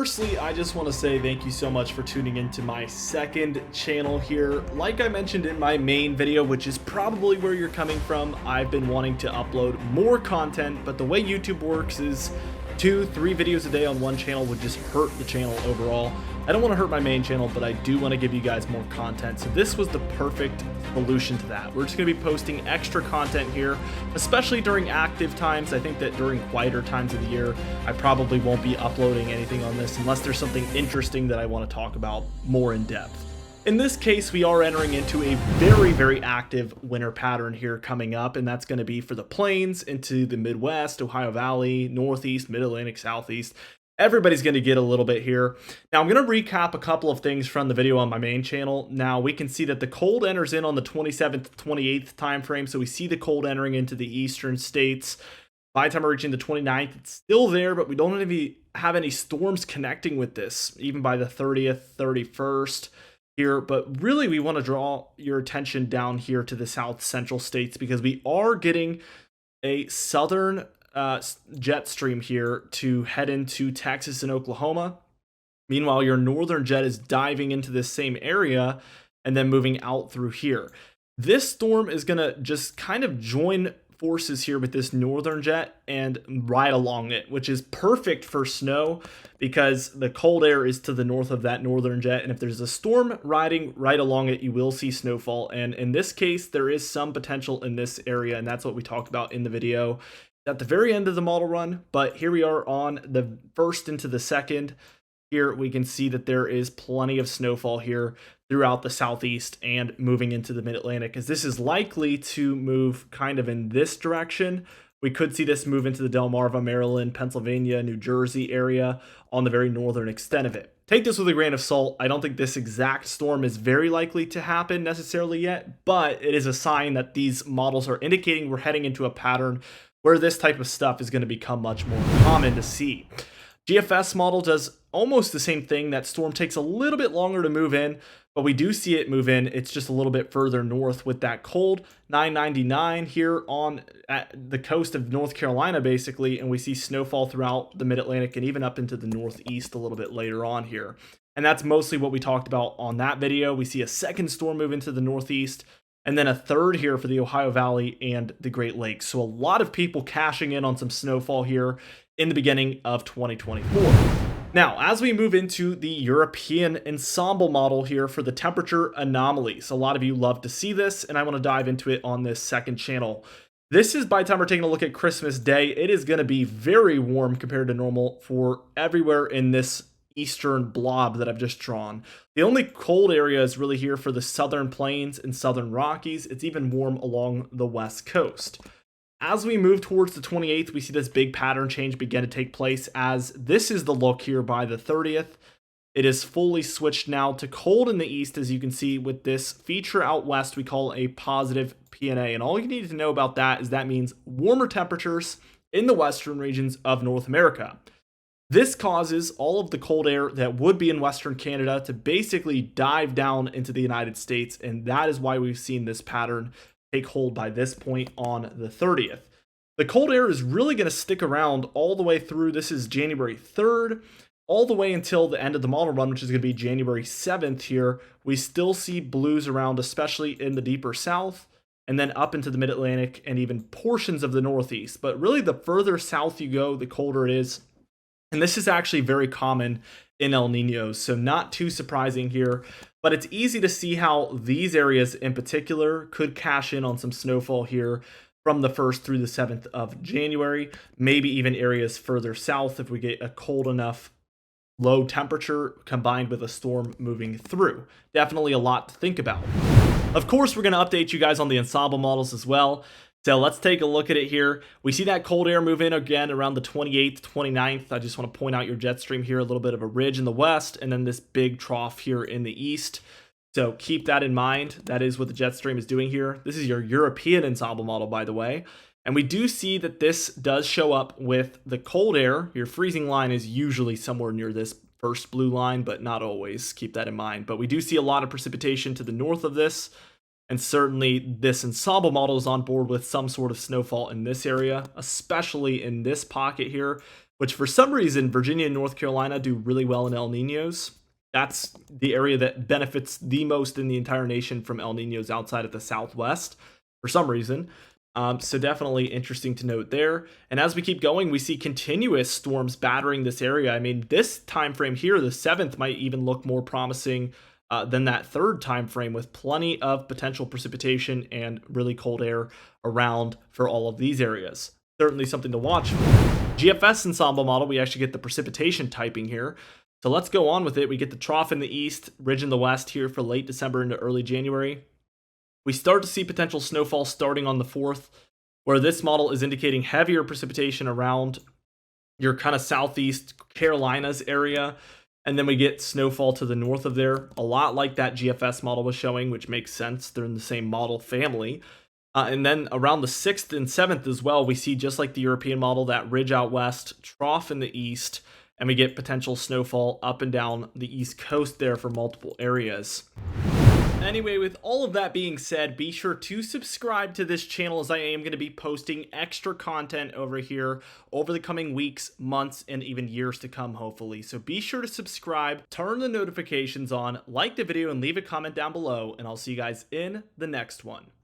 firstly, I just want to say thank you so much for tuning into my second channel here. Like I mentioned in my main video, which is probably where you're coming from, I've been wanting to upload more content, but the way YouTube works is 2-3 videos a day on one channel would just hurt the channel overall. I don't want to hurt my main channel, but I do want to give you guys more content. So this was the perfect solution to that. We're just going to be posting extra content here, especially during active times. I think that during quieter times of the year, I probably won't be uploading anything on this unless there's something interesting that I want to talk about more in depth. In this case, we are entering into a very active winter pattern here coming up, and that's going to be for the plains into the Midwest, Ohio Valley, Northeast, Mid-Atlantic, Southeast. Everybody's going to get a little bit here. Now, I'm going to recap a couple of things from the video on my main channel. Now, we can see that the cold enters in on the 27th, 28th time frame, so we see the cold entering into the eastern states. By the time we're reaching the 29th, it's still there, but we don't even have any storms connecting with this, even by the 30th, 31st. Here, but really we want to draw your attention down here to the south central states because we are getting a southern jet stream here to head into Texas and Oklahoma. Meanwhile, your northern jet is diving into this same area and then moving out through here. This storm is going to just kind of join forces here with this northern jet and ride along it, which is perfect for snow because the cold air is to the north of that northern jet, and if there's a storm riding right along it, you will see snowfall. And in this case, there is some potential in this area, and that's what we talked about in the video at the very end of the model run. But here we are on the first into the second. Here we can see that there is plenty of snowfall here throughout the southeast and moving into the mid-Atlantic, as this is likely to move kind of in this direction. We could see this move into the Delmarva, Maryland, Pennsylvania, New Jersey area on the very northern extent of it. Take this with a grain of salt. I don't think this exact storm is very likely to happen necessarily yet, but it is a sign that these models are indicating we're heading into a pattern where this type of stuff is going to become much more common to see. GFS model does almost the same thing. That storm takes a little bit longer to move in, but we do see it move in. It's just a little bit further north with that cold 999 here on at the coast of North Carolina, basically, and we see snowfall throughout the mid-Atlantic and even up into the northeast a little bit later on here. And that's mostly what we talked about on that video. We see a second storm move into the northeast, and then a third here for the Ohio Valley and the Great Lakes. So a lot of people cashing in on some snowfall here in the beginning of 2024. Now, as we move into the European ensemble model here for the temperature anomalies, a lot of you love to see this, and I want to dive into it on this second channel. This is, by the time we're taking a look at Christmas Day, it is going to be very warm compared to normal for everywhere in this eastern blob that I've just drawn. The only cold area is really here for the southern plains and southern Rockies. It's even warm along the west coast. As we move towards the 28th, we see this big pattern change begin to take place, as this is the look here by the 30th. It is fully switched now to cold in the east, as you can see with this feature out west we call a positive PNA. And all you need to know about that is that means warmer temperatures in the western regions of North America. This causes all of the cold air that would be in Western Canada to basically dive down into the United States, and that is why we've seen this pattern take hold by this point on the 30th. The cold air is really going to stick around all the way through. This is January 3rd, all the way until the end of the model run, which is going to be January 7th here. We still see blues around, especially in the deeper south, and then up into the mid-Atlantic and even portions of the northeast. But really, the further south you go, the colder it is. And this is actually very common in El Niños, so not too surprising here. But it's easy to see how these areas in particular could cash in on some snowfall here from the 1st through the 7th of January. Maybe even areas further south if we get a cold enough low temperature combined with a storm moving through. Definitely a lot to think about. Of course, we're going to update you guys on the ensemble models as well. So let's take a look at it here. We see that cold air move in again around the 28th, 29th. I just want to point out your jet stream here, a little bit of a ridge in the west, and then this big trough here in the east. So keep that in mind. That is what the jet stream is doing here. This is your European ensemble model, by the way. And we do see that this does show up with the cold air. Your freezing line is usually somewhere near this first blue line, but not always. Keep that in mind. But we do see a lot of precipitation to the north of this. And certainly this ensemble model is on board with some sort of snowfall in this area, especially in this pocket here. which for some reason, Virginia and North Carolina do really well in El Ninos. That's the area that benefits the most in the entire nation from El Ninos outside of the Southwest for some reason. So definitely interesting to note there. And as we keep going, we see continuous storms battering this area. I mean, this time frame here, the 7th, might even look more promising than that 3rd time frame, with plenty of potential precipitation and really cold air around for all of these areas. Certainly something to watch. GFS ensemble model, we actually get the precipitation typing here. So let's go on with it. We get the trough in the east, ridge in the west here for late December into early January. We start to see potential snowfall starting on the 4th, where this model is indicating heavier precipitation around your kind of southeast Carolinas area. And then we get snowfall to the north of there, a lot like that GFS model was showing, which makes sense. They're in the same model family. And then around the 6th and 7th as well, we see, just like the European model, that ridge out west, trough in the east, and we get potential snowfall up and down the east coast there for multiple areas. Anyway, with all of that being said, be sure to subscribe to this channel, as I am going to be posting extra content over here over the coming weeks, months, and even years to come, hopefully. So be sure to subscribe, turn the notifications on, like the video, and leave a comment down below, and I'll see you guys in the next one.